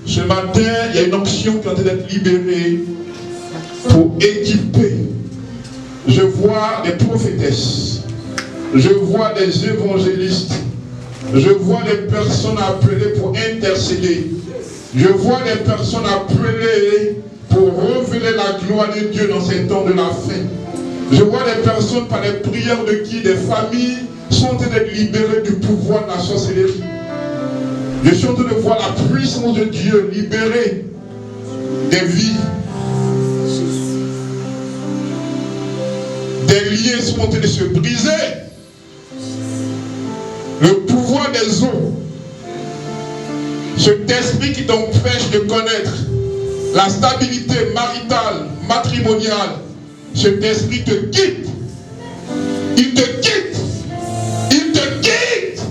Ce matin, il y a une onction qui est en train d'être libérée pour équiper. Je vois des prophétesses, je vois des évangélistes, je vois des personnes appelées pour intercéder, je vois des personnes appelées pour révéler la gloire de Dieu dans ces temps de la fin. Je vois des personnes par les prières de qui des familles sont en train d'être libérées du pouvoir de la sorcellerie. Je suis en train de voir la puissance de Dieu libérer des vies. Des liens sont en train de se briser. Le pouvoir des eaux. Cet esprit qui t'empêche de connaître la stabilité maritale, matrimoniale. Cet esprit te quitte. Il te quitte. Il te quitte.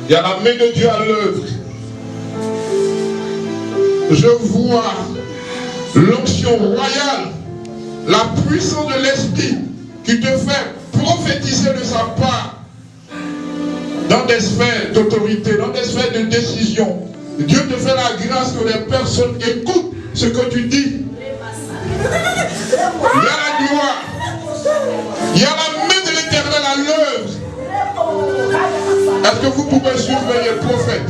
Il y a la main de Dieu à l'œuvre. Je vois l'onction royale, la puissance de l'esprit qui te fait prophétiser de sa part dans des sphères d'autorité, dans des sphères de décision. Dieu te fait la grâce que les personnes écoutent ce que tu dis. Il y a la gloire. Il y a la main de l'Éternel à l'œuvre. Est-ce que vous pouvez suivre les prophètes?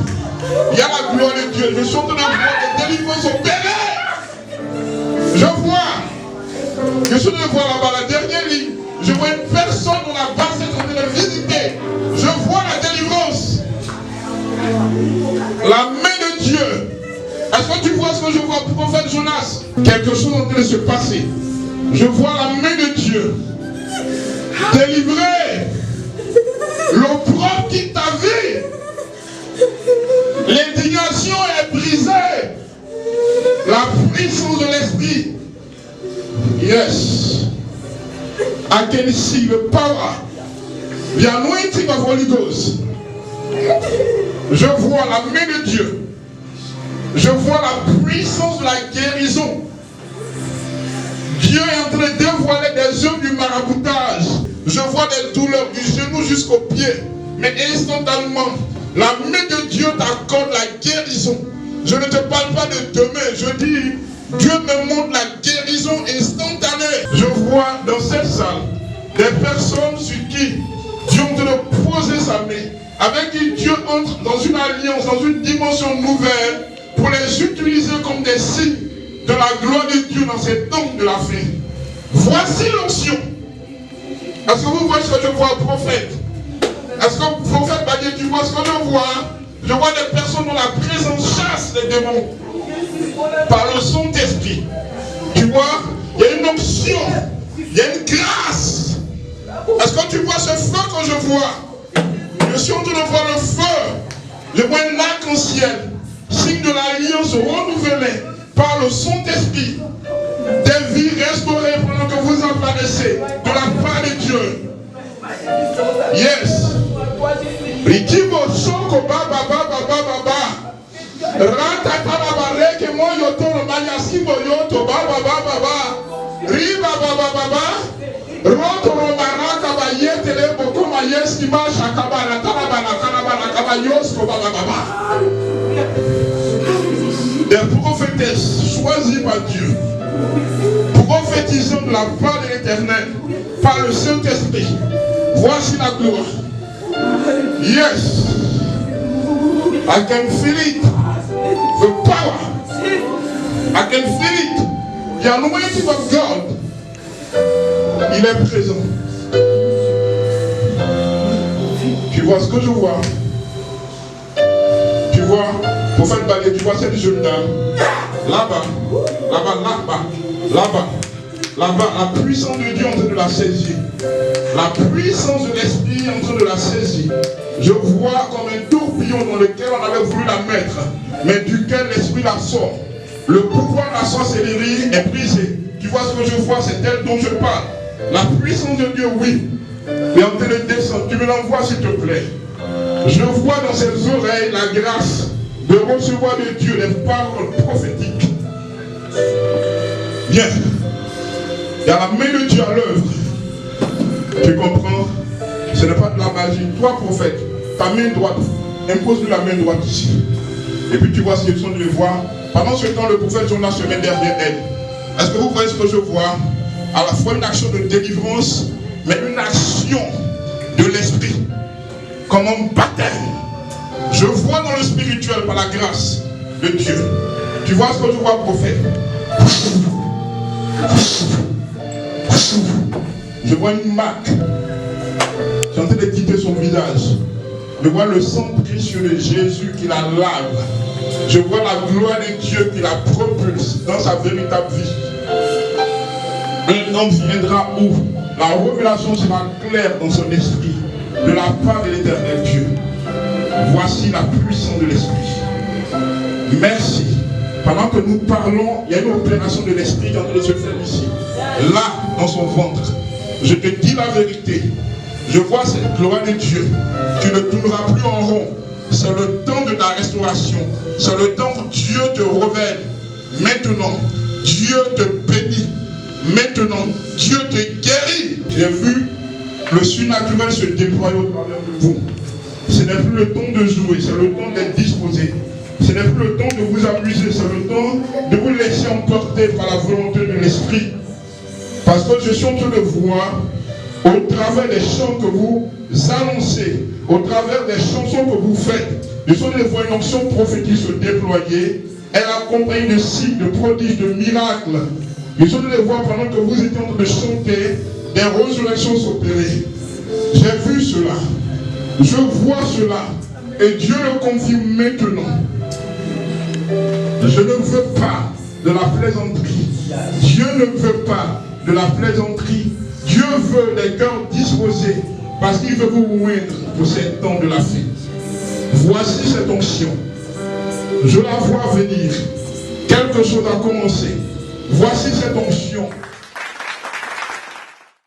Il y a la gloire de Dieu. Je suis en train de voir des délivrances opérées. Je suis en train de voir là-bas la dernière ligne. Je vois une personne dont la base est en train de visiter. Je vois la délivrance. La main de Dieu. Est-ce que tu vois ce que je vois, prophète Jonas? Quelque chose est en train de se passer. Je vois la main de Dieu délivrer l'opprobre qui t'a vu. L'indignation est brisée. La puissance de l'esprit. Yes. I can see the power. The anointing of Holy Ghost. Je vois la main de Dieu. Je vois la puissance de la guérison. Dieu est en train de dévoiler des œuvres du maraboutage. Je vois des douleurs du genou jusqu'au pied. Mais instantanément, la main de Dieu t'accorde la guérison. Je ne te parle pas de demain. Je dis, Dieu me montre la guérison instantanée. Je vois dans cette salle des personnes sur qui Dieu est en train de poser sa main. Avec qui Dieu entre dans une alliance, dans une dimension nouvelle, pour les utiliser comme des signes de la gloire de Dieu dans ces temps de la fin. Voici l'onction. Est-ce que vous voyez ce que je vois, prophète? Est-ce que, prophète Badier, tu vois ce que je vois? Je vois des personnes dont la présence chasse les démons par le Saint-Esprit. Tu vois, il y a une onction, il y a une grâce. Est-ce que tu vois ce feu que je vois? Je suis en train de voir le feu. Je vois un arc-en-ciel, signe de l'alliance renouvelée par le Saint-Esprit. Des vies restaurées pendant que vous apparaissez de la part de Dieu. Yes. Rikibo soko baba baba baba baba. Rata baba reke moyo toro manyaskibo yoto baba baba baba. Riba baba baba. Roto romaraka ba yetele boko ma yeski ma shakabara tarabana karabana kaba yosko baba baba. Des prophétesses choisies par Dieu, prophétisant de la part de l'Éternel par le Saint-Esprit. Voici la gloire. Yes, I can feel it. The power. I can feel it. The anointing of God. Il est présent. Tu vois ce que je vois? Tu vois, prophète Badier, tu vois cette jeune dame là-bas, là-bas, là-bas, là-bas, là-bas, la puissance de Dieu en train de la saisir. La puissance de l'esprit en train de la saisir. Je vois comme un tourbillon dans lequel on avait voulu la mettre, mais duquel l'esprit la sort. Le pouvoir de la sorcellerie est brisé. Tu vois ce que je vois, c'est elle dont je parle. La puissance de Dieu, oui, est en train de descendre. Tu me l'envoies s'il te plaît. Je vois dans ses oreilles la grâce de recevoir de Dieu les paroles prophétiques. Bien. Il y a la main de Dieu à l'œuvre. Tu comprends? Ce n'est pas de la magie. Toi, prophète, ta main droite impose-lui la main droite ici. Et puis tu vois ce que tu de voir. Pendant ce temps, le prophète Jonas se met derrière elle. Est-ce que vous voyez ce que je vois? À la fois une action de délivrance, mais une action de l'esprit. Comme un baptême. Je vois dans le spirituel par la grâce de Dieu. Tu vois ce que je vois, prophète? Je vois une marque. Je suis en train de quitter son visage. Je vois le sang précieux de Jésus qui la lave. Je vois la gloire de Dieu qui la propulse dans sa véritable vie. Un homme viendra où la révélation sera claire dans son esprit de la part de l'éternel Dieu. Voici la puissance de l'esprit. Merci. Pendant que nous parlons, il y a une opération de l'esprit qui est en train de se faire ici. Là, dans son ventre. Je te dis la vérité. Je vois cette gloire de Dieu. Tu ne tourneras plus en rond. C'est le temps de ta restauration. C'est le temps où Dieu te révèle. Maintenant, Dieu te bénit. Maintenant, Dieu te guérit. J'ai vu le surnaturel se déployer au travers de vous. Ce n'est plus le temps de jouer, c'est le temps d'être disposé. Ce n'est plus le temps de vous amuser, c'est le temps de vous laisser emporter par la volonté de l'esprit. Parce que je suis en train de voir, au travers des chants que vous annoncez, au travers des chansons que vous faites, je suis en train de voir une onction prophétique se déployer. Elle accompagne de signes, de prodiges, de miracles. Je suis en train de voir pendant que vous étiez en train de chanter, des résurrections s'opérer. J'ai vu cela. Je vois cela. Et Dieu le confirme maintenant. Je ne veux pas de la plaisanterie. Dieu ne veut pas de la plaisanterie. Dieu veut des cœurs disposés parce qu'il veut vous oindre pour ces temps de la fête. Voici cette onction. Je la vois venir. Quelque chose a commencé. Voici cette onction.